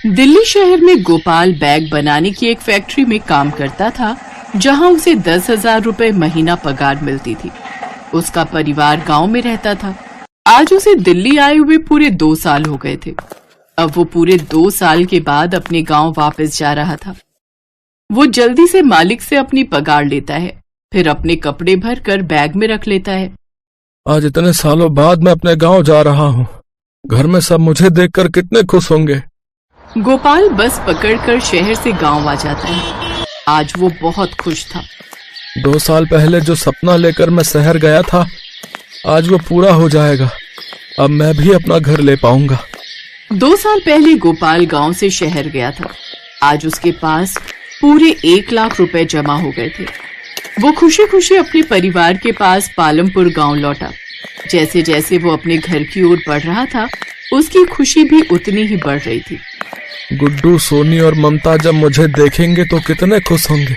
दिल्ली शहर में गोपाल बैग बनाने की एक फैक्ट्री में काम करता था, जहां उसे 10,000 रुपए महीना पगार मिलती थी। उसका परिवार गांव में रहता था। आज उसे दिल्ली आए हुए पूरे 2 साल हो गए थे। अब वो पूरे 2 साल के बाद अपने गांव वापस जा रहा था। वो जल्दी से मालिक से अपनी पगार लेता है, फिर अपने कपड़े भर कर बैग में रख लेता है। आज इतने सालों बाद मैं अपने गांव जा रहा हूँ। घर में सब मुझे देखकर कितने खुश होंगे। गोपाल बस पकड़कर शहर से गांव आ जाता है। आज वो बहुत खुश था। 2 साल पहले जो सपना लेकर मैं शहर गया था, आज वो पूरा हो जाएगा। अब मैं भी अपना घर ले पाऊंगा। 2 साल पहले गोपाल गांव से शहर गया था। आज उसके पास पूरे 1 लाख रुपए जमा हो गए थे। वो खुशी खुशी अपने परिवार के पास पालमपुर गांव लौटा। जैसे जैसे वो अपने घर की ओर बढ़ रहा था, उसकी खुशी भी उतनी ही बढ़ रही थी। गुड्डू, सोनी और ममता जब मुझे देखेंगे तो कितने खुश होंगे।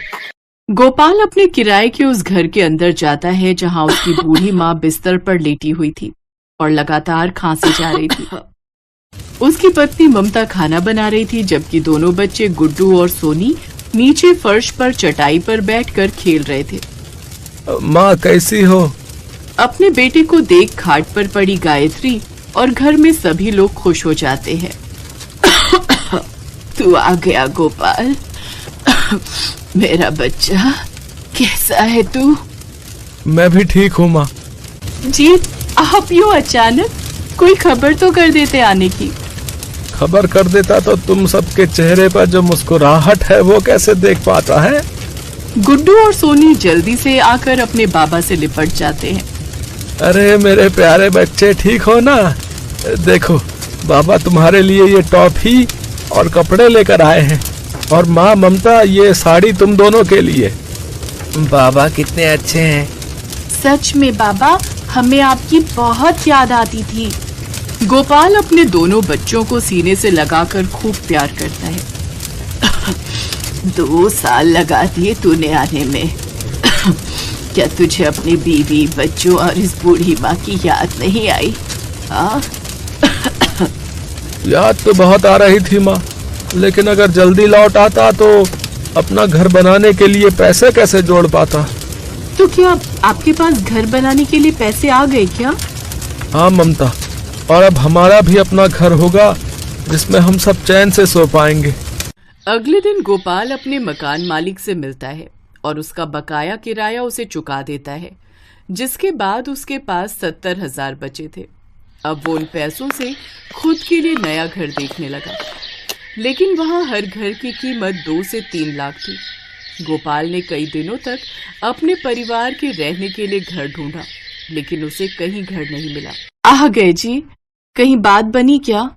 गोपाल अपने किराए के उस घर के अंदर जाता है, जहां उसकी बूढ़ी माँ बिस्तर पर लेटी हुई थी और लगातार खांसी जा रही थी। उसकी पत्नी ममता खाना बना रही थी, जबकि दोनों बच्चे गुड्डू और सोनी नीचे फर्श पर चटाई पर बैठकर खेल रहे थे। माँ कैसी हो? अपने बेटे को देख खाट पर पड़ी गायत्री और घर में सभी लोग खुश हो जाते हैं। तू आ गया गोपाल। मेरा बच्चा, कैसा है तू? मैं भी ठीक हूँ माँ। जी, आप यूँ अचानक? कोई खबर तो कर देते आने की। खबर कर देता तो तुम सबके चेहरे पर जो मुस्कुराहट है वो कैसे देख पाता है। गुड्डू और सोनी जल्दी से आकर अपने बाबा से लिपट जाते हैं। अरे मेरे प्यारे बच्चे, ठीक हो ना? देखो, बाबा तुम्हारे लिए ये टॉफी और कपड़े लेकर आए हैं, और माँ ममता ये साड़ी तुम दोनों के लिए। बाबा कितने अच्छे हैं। सच में बाबा, हमें आपकी बहुत याद आती थी। गोपाल अपने दोनों बच्चों को सीने से लगाकर खूब प्यार करता है। 2 साल लगा दिए तूने आने में। क्या तुझे अपनी बीवी, बच्चों और इस बूढ़ी माँ की याद नहीं आई? हाँ? याद तो बहुत आ रही थी माँ, लेकिन अगर जल्दी लौट आता तो अपना घर बनाने के लिए पैसे कैसे जोड़ पाता। तो क्या आपके पास घर बनाने के लिए पैसे आ गए क्या? हाँ ममता, और अब हमारा भी अपना घर होगा जिसमें हम सब चैन से सो पाएंगे। अगले दिन गोपाल अपने मकान मालिक से मिलता है और उसका बकाया किराया उसे चुका देता है, जिसके बाद उसके पास 70,000 बचे थे। अब वो उन पैसों से खुद के लिए नया घर देखने लगा, लेकिन वहां हर घर की कीमत 2 से 3 लाख थी। गोपाल ने कई दिनों तक अपने परिवार के रहने के लिए घर ढूंढा, लेकिन उसे कहीं घर नहीं मिला। आ गए जी, कहीं बात बनी क्या?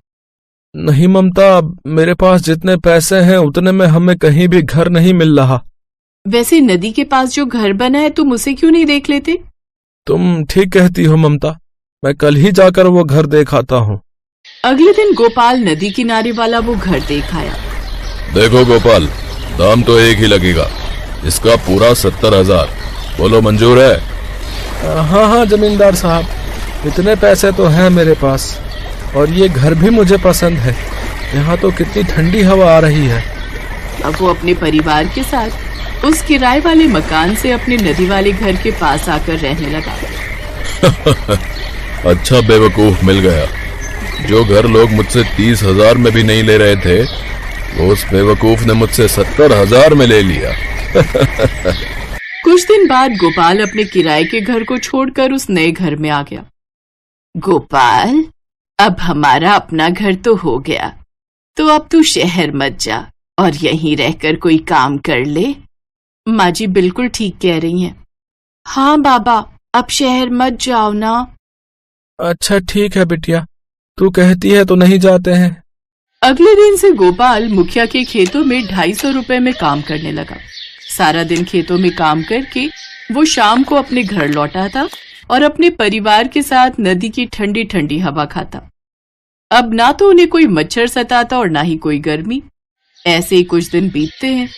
नहीं ममता, मेरे पास जितने पैसे हैं उतने में हमें कहीं भी घर नहीं मिल रहा। वैसे नदी के पास जो घर बना है, तुम उसे क्यों नहीं देख लेते? तुम ठीक कहती हो ममता, मैं कल ही जाकर वो घर देख आता हूँ। अगले दिन गोपाल नदी किनारे वाला वो घर देख आया। देखो गोपाल, दाम तो एक ही लगेगा, इसका पूरा 70,000। बोलो मंजूर है? हाँ हाँ जमींदार साहब, इतने पैसे तो हैं मेरे पास, और ये घर भी मुझे पसंद है। यहाँ तो कितनी ठंडी हवा आ रही है। अब वो अपने परिवार के साथ उस किराए वाले मकान से अपने नदी वाले घर के पास आकर रहने लगा। अच्छा बेवकूफ मिल गया। जो घर लोग मुझसे 30,000 में भी नहीं ले रहे थे, वो उस बेवकूफ ने मुझसे 70,000 में ले लिया। कुछ दिन बाद गोपाल अपने किराए के घर को छोड़कर उस नए घर में आ गया। गोपाल, अब हमारा अपना घर तो हो गया, तो अब तू शहर मत जा और यहीं रहकर कोई काम कर ले। माँ जी बिल्कुल ठीक कह रही हैं। हाँ बाबा, अब शहर मत जाओ ना। अच्छा ठीक है बिटिया, तू कहती है तो नहीं जाते हैं। अगले दिन से गोपाल मुखिया के खेतों में 250 रुपए में काम करने लगा। सारा दिन खेतों में काम करके वो शाम को अपने घर लौटा था और अपने परिवार के साथ नदी की ठंडी ठंडी हवा खाता। अब ना तो उन्हें कोई मच्छर सताता और ना ही कोई गर्मी। ऐसे ही कुछ दिन बीतते हैं।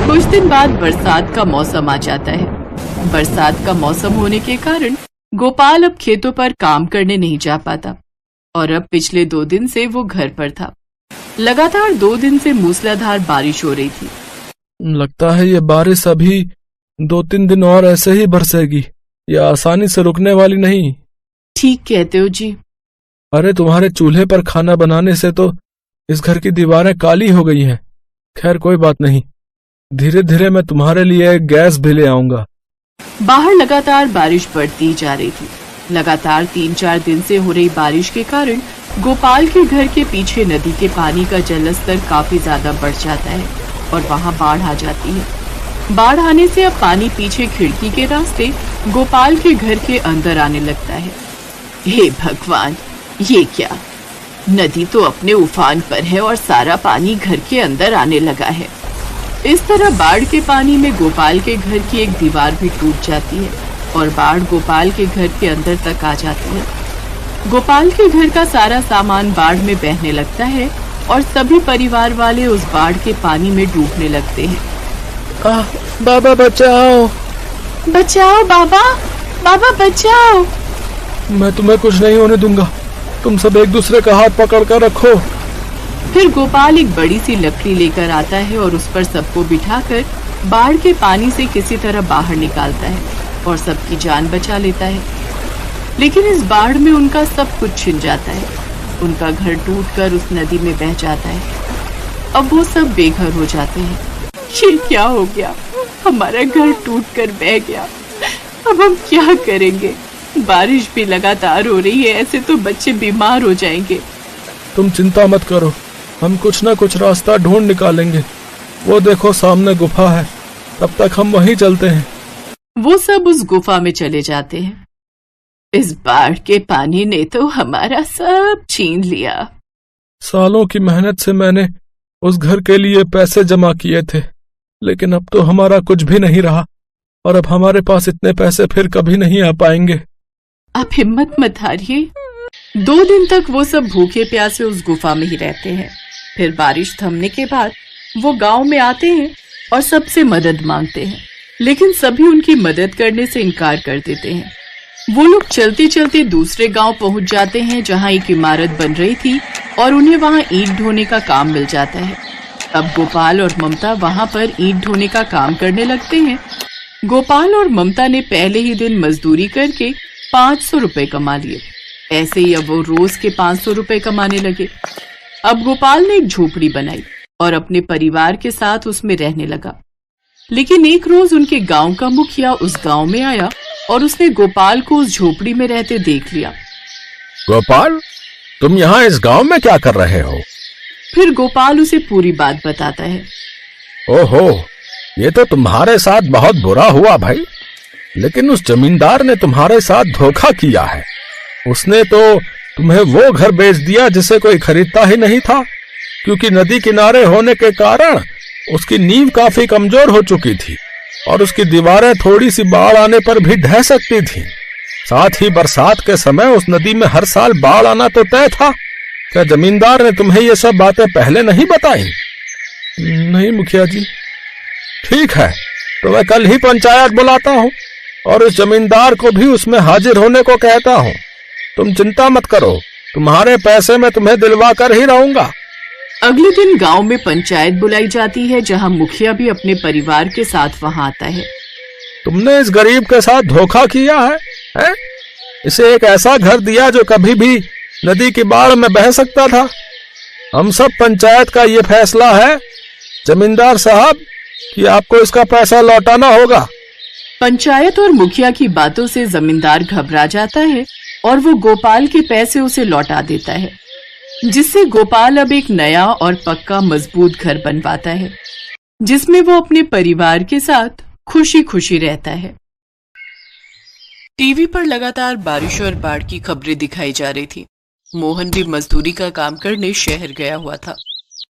कुछ दिन बाद बरसात का मौसम आ जाता है। बरसात का मौसम होने के कारण गोपाल अब खेतों पर काम करने नहीं जा पाता और अब पिछले 2 दिन से वो घर पर था। लगातार 2 दिन से मूसलाधार बारिश हो रही थी। लगता है ये बारिश अभी 2-3 दिन और ऐसे ही बरसेगी, ये आसानी से रुकने वाली नहीं। ठीक कहते हो जी। अरे तुम्हारे चूल्हे पर खाना बनाने से तो इस घर की दीवारें काली हो गई हैं। खैर कोई बात नहीं, धीरे धीरे मैं तुम्हारे लिए एक गैस भी ले आऊंगा। बाहर लगातार बारिश बढ़ती जा रही थी। लगातार 3-4 दिन से हो रही बारिश के कारण गोपाल के घर के पीछे नदी के पानी का जलस्तर काफी ज्यादा बढ़ जाता है और वहां बाढ़ आ जाती है। बाढ़ आने से अब पानी पीछे खिड़की के रास्ते गोपाल के घर के अंदर आने लगता है। हे भगवान, ये क्या? नदी तो अपने उफान पर है और सारा पानी घर के अंदर आने लगा है। इस तरह बाढ़ के पानी में गोपाल के घर की एक दीवार भी टूट जाती है और बाढ़ गोपाल के घर के अंदर तक आ जाती है। गोपाल के घर का सारा सामान बाढ़ में बहने लगता है और सभी परिवार वाले उस बाढ़ के पानी में डूबने लगते हैं। बाबा बचाओ, बचाओ बाबा, बाबा बचाओ। मैं तुम्हें कुछ नहीं होने दूंगा, तुम सब एक दूसरे का हाथ पकड़ कर रखो। फिर गोपाल एक बड़ी सी लकड़ी लेकर आता है और उस पर सबको बिठाकर बाढ़ के पानी से किसी तरह बाहर निकालता है और सबकी जान बचा लेता है। लेकिन इस बाढ़ में उनका सब कुछ छिन जाता है। उनका घर टूटकर उस नदी में बह जाता है। अब वो सब बेघर हो जाते हैं। ये क्या हो गया? हमारा घर टूटकर बह गया। अब हम क्या करेंगे? बारिश भी लगातार हो रही है, ऐसे तो बच्चे बीमार हो जाएंगे। तुम चिंता मत करो, हम कुछ ना कुछ रास्ता ढूंढ निकालेंगे। वो देखो सामने गुफा है, तब तक हम वहीं चलते हैं। वो सब उस गुफा में चले जाते हैं। इस बाढ़ के पानी ने तो हमारा सब छीन लिया। सालों की मेहनत से मैंने उस घर के लिए पैसे जमा किए थे, लेकिन अब तो हमारा कुछ भी नहीं रहा और अब हमारे पास इतने पैसे फिर कभी नहीं आ पाएंगे। आप हिम्मत मत हारिए। 2 दिन तक वो सब भूखे प्यासे उस गुफा में ही रहते हैं। फिर बारिश थमने के बाद वो गांव में आते हैं और सबसे मदद मांगते हैं, लेकिन सभी उनकी मदद करने से इनकार कर देते हैं। वो लोग चलते चलते दूसरे गांव पहुंच जाते हैं जहां एक इमारत बन रही थी और उन्हें वहां ईंट ढोने का काम मिल जाता है। अब गोपाल और ममता वहां पर ईंट ढोने का काम करने लगते हैं। गोपाल और ममता ने पहले ही दिन मजदूरी करके 500 रुपए कमा लिए। ऐसे ही अब वो रोज के 500 रुपए कमाने लगे। अब गोपाल ने एक झोपड़ी बनाई और अपने परिवार के साथ उसमें रहने लगा। लेकिन एक रोज उनके गांव का मुखिया उस गांव में आया और उसने गोपाल को उस झोपड़ी में रहते देख लिया। गोपाल, तुम यहाँ इस गांव में क्या कर रहे हो? फिर गोपाल उसे पूरी बात बताता है। ओहो, ये तो तुम्हारे साथ बहुत बुरा हुआ भाई। लेकिन उस जमींदार ने तुम्हारे साथ धोखा किया है। उसने तो तुम्हें वो घर बेच दिया जिसे कोई खरीदता ही नहीं था, क्योंकि नदी किनारे होने के कारण उसकी नींव काफी कमजोर हो चुकी थी और उसकी दीवारें थोड़ी सी बाढ़ आने पर भी ढह सकती थीं। साथ ही बरसात के समय उस नदी में हर साल बाढ़ आना तो तय था। क्या जमींदार ने तुम्हें ये सब बातें पहले नहीं बताई? नहीं मुखिया जी। ठीक है, तो मैं कल ही पंचायत बुलाता हूँ और उस जमींदार को भी उसमें हाजिर होने को कहता हूँ। तुम चिंता मत करो, तुम्हारे पैसे मैं तुम्हें दिलवा कर ही रहूंगा। अगले दिन गांव में पंचायत बुलाई जाती है जहां मुखिया भी अपने परिवार के साथ वहां आता है। तुमने इस गरीब के साथ धोखा किया है? इसे एक ऐसा घर दिया जो कभी भी नदी की बाढ़ में बह सकता था। हम सब पंचायत का ये फैसला है जमींदार साहब कि आपको इसका पैसा लौटाना होगा। पंचायत और मुखिया की बातों से जमींदार घबरा जाता है और वो गोपाल के पैसे उसे लौटा देता है, जिससे गोपाल अब एक नया और पक्का मजबूत घर बनवाता है, जिसमें वो अपने परिवार के साथ खुशी खुशी रहता है। टीवी पर लगातार बारिश और बाढ़ की खबरें दिखाई जा रही थी। मोहन भी मजदूरी का काम करने शहर गया हुआ था।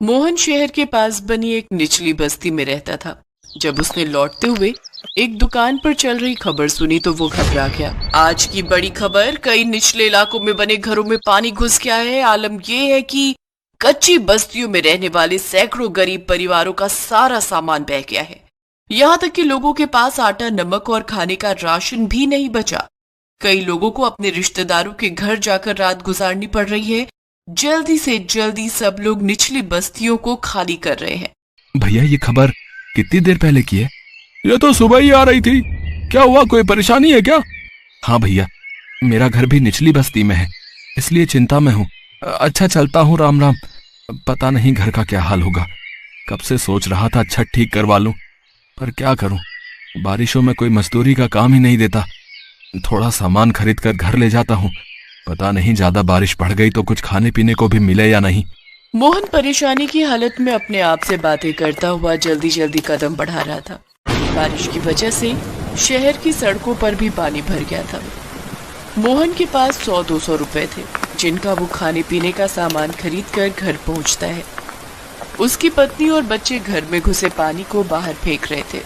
मोहन शहर के पास बनी एक निचली बस्ती में रहता था। जब उसने लौटते हुए एक दुकान पर चल रही खबर सुनी तो वो घबरा गया। आज की बड़ी खबर, कई निचले इलाकों में बने घरों में पानी घुस गया है। आलम ये है कि कच्ची बस्तियों में रहने वाले सैकड़ों गरीब परिवारों का सारा सामान बह गया है। यहाँ तक कि लोगों के पास आटा, नमक और खाने का राशन भी नहीं बचा। कई लोगों को अपने रिश्तेदारों के घर जाकर रात गुजारनी पड़ रही है जल्दी से जल्दी सब लोग निचली बस्तियों को खाली कर रहे हैं। भैया ये खबर कितनी देर पहले की है? ये तो सुबह ही आ रही थी। क्या हुआ, कोई परेशानी है क्या? हाँ भैया, मेरा घर भी निचली बस्ती में है, इसलिए चिंता में हूँ। अच्छा चलता हूँ, राम राम। पता नहीं घर का क्या हाल होगा। कब से सोच रहा था छत ठीक करवा लूं, पर क्या करूं, बारिशों में कोई मजदूरी का काम ही नहीं देता। थोड़ा सामान खरीद कर घर ले जाता हूं, पता नहीं ज्यादा बारिश बढ़ गई तो कुछ खाने पीने को भी मिले या नहीं। मोहन परेशानी की हालत में अपने आप से बातें करता हुआ जल्दी जल्दी कदम बढ़ा रहा था। बारिश की वजह से शहर की सड़कों पर भी पानी भर गया था। मोहन के पास 100-200 रुपए थे, जिनका वो खाने पीने का सामान खरीद कर घर पहुंचता है। उसकी पत्नी और बच्चे घर में घुसे पानी को बाहर फेंक रहे थे।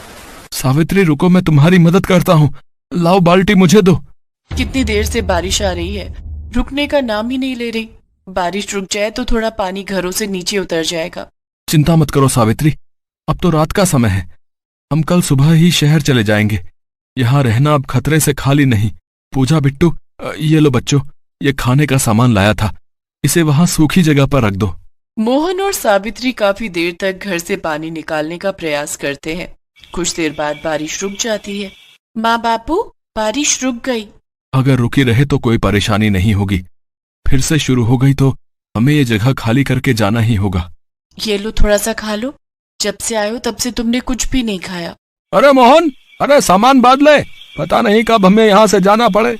सावित्री रुको, मैं तुम्हारी मदद करता हूँ, लाओ बाल्टी मुझे दो। कितनी देर से बारिश आ रही है, रुकने का नाम ही नहीं ले रही। बारिश रुक जाए तो थोड़ा पानी घरों से नीचे उतर जाएगा। चिंता मत करो सावित्री, अब तो रात का समय है, हम कल सुबह ही शहर चले जाएंगे। यहाँ रहना अब खतरे से खाली नहीं। पूजा, बिट्टू, ये लो बच्चों, ये खाने का सामान लाया था, इसे वहां सूखी जगह पर रख दो। मोहन और सावित्री काफी देर तक घर से पानी निकालने का प्रयास करते हैं। कुछ देर बाद बारिश रुक जाती है। माँ बापू, बारिश रुक गई। अगर रुकी रहे तो कोई परेशानी नहीं होगी, फिर से शुरू हो गई तो हमें ये जगह खाली करके जाना ही होगा। ये लो, थोड़ा सा खा लो, जब से आए हो तब से तुमने कुछ भी नहीं खाया। अरे मोहन, अरे सामान बांध ले, पता नहीं कब हमें यहाँ से जाना पड़े।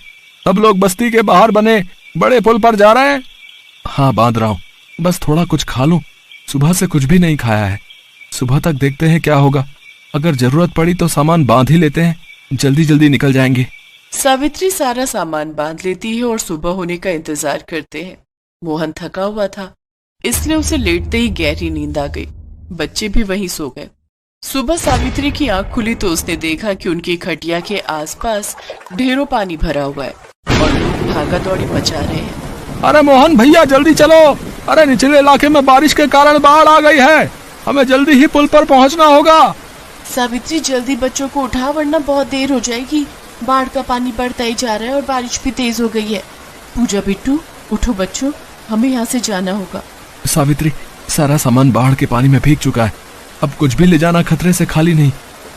सब लोग बस्ती के बाहर बने बड़े पुल पर जा रहे हैं। हाँ बांध रहा हूँ, बस थोड़ा कुछ खा लूं, सुबह से कुछ भी नहीं खाया है। सुबह तक देखते हैं क्या होगा, अगर जरूरत पड़ी तो सामान बांध ही लेते हैं, जल्दी जल्दी निकल जाएंगे। सावित्री सारा सामान बांध लेती है और सुबह होने का इंतजार करते हैं। मोहन थका हुआ था, इसलिए उसे लेटते ही गहरी नींद आ गई। बच्चे भी वहीं सो गए। सुबह सावित्री की आंख खुली तो उसने देखा कि उनकी खटिया के आसपास ढेरों पानी भरा हुआ है और लोग भागा दौड़ी मचा रहे हैं। अरे मोहन भैया जल्दी चलो, अरे निचले इलाके में बारिश के कारण बाढ़ आ गई है, हमें जल्दी ही पुल पर पहुंचना होगा। सावित्री जल्दी बच्चों को उठा, वरना बहुत देर हो जाएगी। बाढ़ का पानी बढ़ता ही जा रहा है और बारिश भी तेज हो गई है। पूजा, बिट्टू, उठो बच्चों, हमें यहाँ से जाना होगा। सावित्री, सारा सामान बाढ़ के पानी में भीग चुका है, अब कुछ भी ले जाना खतरे से खाली नहीं,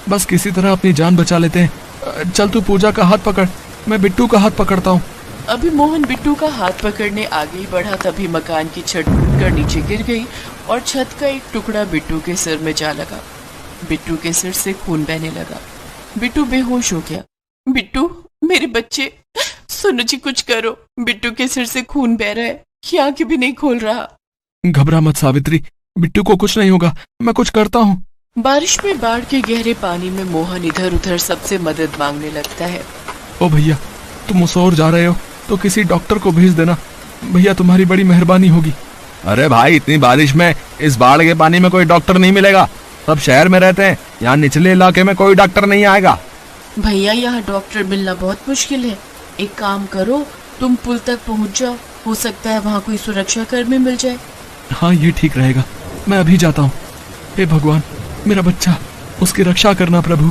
बस किसी तरह अपनी जान बचा लेते हैं। चल तू पूजा का हाथ पकड़, मैं बिट्टू का हाथ पकड़ता हूँ। अभी मोहन बिट्टू का हाथ पकड़ने आगे ही बढ़ा, तभी मकान की छत टूटकर नीचे गिर गई और छत का एक टुकड़ा बिट्टू के सिर में जा लगा। बिट्टू के सिर से खून बहने लगा। बिट्टू बेहोश हो गया। बिट्टू, मेरे बच्चे, सुनो जी, कुछ करो, बिट्टू के सिर से खून बह रहा है, ये आंखें भी नहीं खोल रहा। घबरा मत सावित्री, बिट्टू को कुछ नहीं होगा, मैं कुछ करता हूँ। बारिश में बाढ़ के गहरे पानी में मोहन इधर उधर सबसे मदद मांगने लगता है। ओ भैया, तुम उस ओर जा रहे हो तो किसी डॉक्टर को भेज देना, भैया तुम्हारी बड़ी मेहरबानी होगी। अरे भाई, इतनी बारिश में इस बाढ़ के पानी में कोई डॉक्टर नहीं मिलेगा, सब शहर में रहते हैं, यहाँ निचले इलाके में कोई डॉक्टर नहीं आएगा। भैया, यहाँ डॉक्टर मिलना बहुत मुश्किल है। एक काम करो, तुम पुल तक पहुँच जाओ, हो सकता है वहाँ कोई सुरक्षा कर्मी मिल जाए। हाँ ये ठीक रहेगा, मैं अभी जाता हूँ। हे भगवान, मेरा बच्चा, उसकी रक्षा करना प्रभु।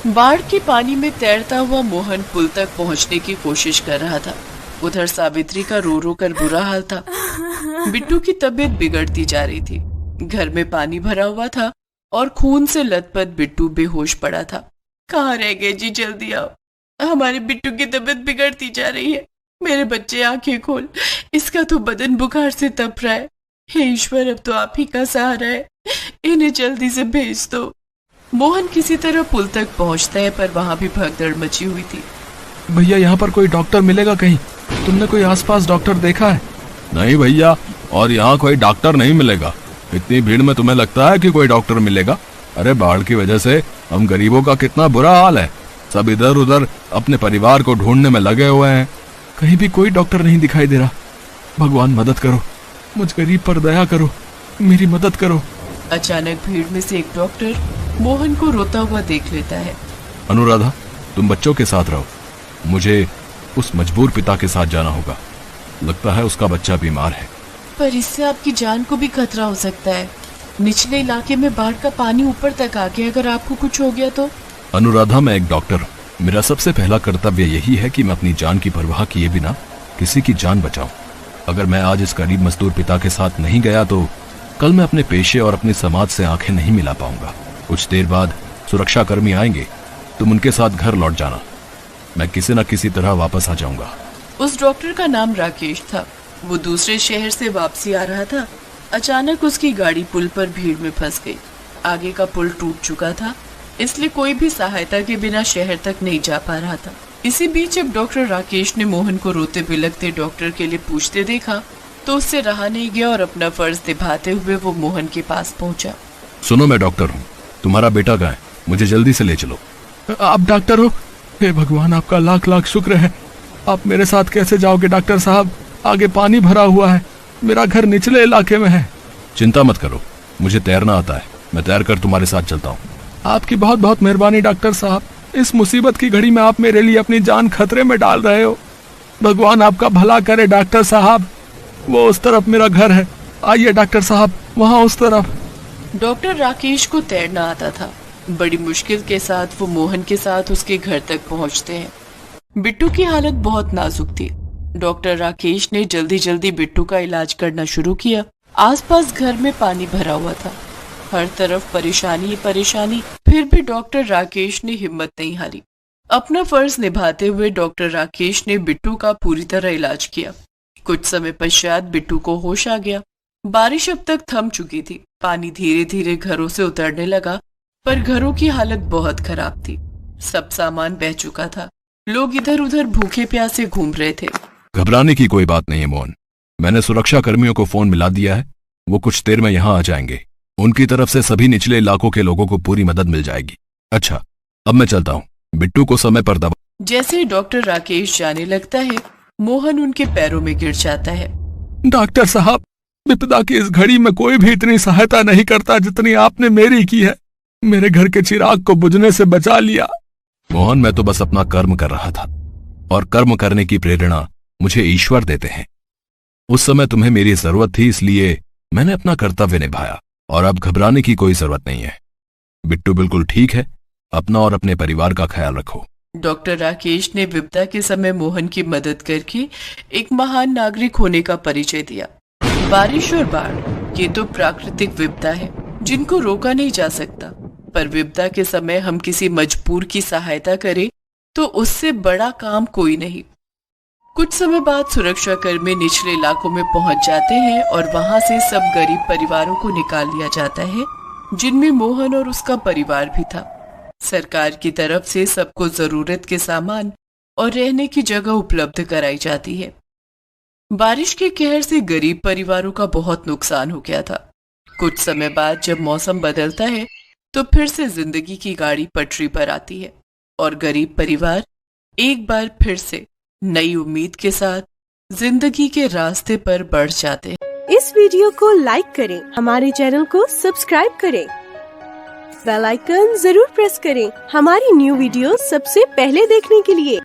बाढ़ के पानी में तैरता हुआ मोहन पुल तक पहुंचने की कोशिश कर रहा था। उधर सावित्री का रो रो कर बुरा हाल था। बिट्टू की तबीयत बिगड़ती जा रही थी। घर में पानी भरा हुआ था और खून से लथपथ बिट्टू बेहोश पड़ा था। कहाँ रह गए जी, जल्दी आओ, हमारे बिट्टू की तबीयत बिगड़ती जा रही है। मेरे बच्चे आंखें खोल, इसका तो बदन बुखार से तप रहा है। हे ईश्वर, अब तो आप ही का सहारा है, इन्हें जल्दी से भेज दो। मोहन किसी तरह पुल तक पहुंचता है, पर वहां भी भगदड़ मची हुई थी। भैया, यहाँ पर कोई डॉक्टर मिलेगा कहीं? तुमने कोई आसपास डॉक्टर देखा है? नहीं भैया, और यहाँ कोई डॉक्टर नहीं मिलेगा। इतनी भीड़ में तुम्हें लगता है कि कोई डॉक्टर मिलेगा? अरे बाढ़ की वजह से हम गरीबों का कितना बुरा हाल है, सब इधर उधर अपने परिवार को ढूंढने में लगे हुए हैं, कहीं भी कोई डॉक्टर नहीं दिखाई दे रहा। भगवान मदद करो, मुझ गरीब पर दया करो, मेरी मदद करो। अचानक भीड़ में से एक डॉक्टर मोहन को रोता हुआ देख लेता है। अनुराधा, तुम बच्चों के साथ रहो, मुझे उस मजबूर पिता के साथ जाना होगा, लगता है उसका बच्चा बीमार है। पर इससे आपकी जान को भी खतरा हो सकता है। निचले इलाके में बाढ़ का पानी ऊपर तक आ गया, अगर आपको कुछ हो गया तो? अनुराधा, मैं एक डॉक्टर हूँ, मेरा सबसे पहला कर्तव्य यही है कि मैं अपनी जान की परवाह किए बिना किसी की जान बचाऊं। अगर मैं आज इस गरीब मजदूर पिता के साथ नहीं गया तो कल मैं अपने पेशे और अपने समाज से आंखें नहीं मिला पाऊंगा। कुछ देर बाद सुरक्षा कर्मी आएंगे, तुम उनके साथ घर लौट जाना। मैं किसी न किसी तरह वापस आ जाऊंगा। उस डॉक्टर का नाम राकेश था। वो दूसरे शहर से वापसी आ रहा था। अचानक उसकी गाड़ी पुल पर भीड़ में फंस गई। आगे का पुल टूट चुका था, इसलिए कोई भी सहायता के बिना शहर तक नहीं जा पा रहा था। इसी बीच जब डॉक्टर राकेश ने मोहन को रोते बिलखते डॉक्टर के लिए पूछते देखा तो उससे रहा नहीं गया और अपना फर्ज निभाते हुए वो मोहन के पास पहुंचा। सुनो, मैं डॉक्टर हूँ, तुम्हारा बेटा कहाँ है? मुझे जल्दी से ले चलो। आप डॉक्टर हो? हे भगवान, आपका लाख लाख शुक्र है। आप मेरे साथ कैसे जाओगे डॉक्टर साहब? आगे पानी भरा हुआ है, मेरा घर निचले इलाके में है। चिंता मत करो, मुझे तैरना आता है, मैं तैर कर तुम्हारे साथ चलता हूँ। आपकी बहुत बहुत मेहरबानी डॉक्टर साहब। इस मुसीबत की घड़ी में आप मेरे लिए अपनी जान खतरे में डाल रहे हो। भगवान आपका भला करे डॉक्टर साहब। वो उस तरफ मेरा घर है, आइए डॉक्टर साहब, वहाँ उस तरफ। डॉक्टर राकेश को तैरना आता था। बड़ी मुश्किल के साथ वो मोहन के साथ उसके घर तक पहुंचते हैं। बिट्टू की हालत बहुत नाजुक थी। डॉक्टर राकेश ने जल्दी जल्दी बिट्टू का इलाज करना शुरू किया। आसपास घर में पानी भरा हुआ था, हर तरफ परेशानी ही परेशानी। फिर भी डॉक्टर राकेश ने हिम्मत नहीं हारी। अपना फर्ज निभाते हुए डॉक्टर राकेश ने बिट्टू का पूरी तरह इलाज किया। कुछ समय पश्चात बिट्टू को होश आ गया। बारिश अब तक थम चुकी थी। पानी धीरे धीरे घरों से उतरने लगा, पर घरों की हालत बहुत खराब थी। सब सामान बह चुका था। लोग इधर उधर भूखे प्यासे घूम रहे थे। घबराने की कोई बात नहीं है मोहन, मैंने सुरक्षा कर्मियों को फोन मिला दिया है, वो कुछ देर में यहाँ आ जाएंगे। उनकी तरफ से सभी निचले इलाकों के लोगों को पूरी मदद मिल जाएगी। अच्छा, अब मैं चलता हूँ, बिट्टू को समय पर दबा। जैसे ही डॉक्टर राकेश जाने लगता है, मोहन उनके पैरों में गिर जाता है। डॉक्टर साहब, विपदा की इस घड़ी में कोई भी इतनी सहायता नहीं करता जितनी आपने मेरी की है। मेरे घर के चिराग को बुझने से बचा लिया। मोहन, मैं तो बस अपना कर्म कर रहा था, और कर्म करने की प्रेरणा मुझे ईश्वर देते हैं। उस समय तुम्हें मेरी जरूरत थी, इसलिए मैंने अपना कर्तव्य निभाया, और अब घबराने की कोई जरूरत नहीं है। बिट्टू बिल्कुल ठीक है, अपना और अपने परिवार का ख्याल रखो। डॉक्टर राकेश ने विपदा के समय मोहन की मदद करके एक महान नागरिक होने का परिचय दिया। बारिश और बाढ़ ये तो प्राकृतिक विपदा है जिनको रोका नहीं जा सकता, पर विपदा के समय हम किसी मजबूर की सहायता करें तो उससे बड़ा काम कोई नहीं। कुछ समय बाद सुरक्षा कर्मी निचले इलाकों में पहुंच जाते हैं और वहां से सब गरीब परिवारों को निकाल लिया जाता है, जिनमें मोहन और उसका परिवार भी था। सरकार की तरफ से सबको जरूरत के सामान और रहने की जगह उपलब्ध कराई जाती है। बारिश के कहर से गरीब परिवारों का बहुत नुकसान हो गया था। कुछ समय बाद जब मौसम बदलता है तो फिर से जिंदगी की गाड़ी पटरी पर आती है और गरीब परिवार एक बार फिर से नई उम्मीद के साथ जिंदगी के रास्ते पर बढ़ जाते हैं। इस वीडियो को लाइक करें, हमारे चैनल को सब्सक्राइब करें, बेल आइकन जरूर प्रेस करें हमारी न्यू वीडियो सबसे पहले देखने के लिए।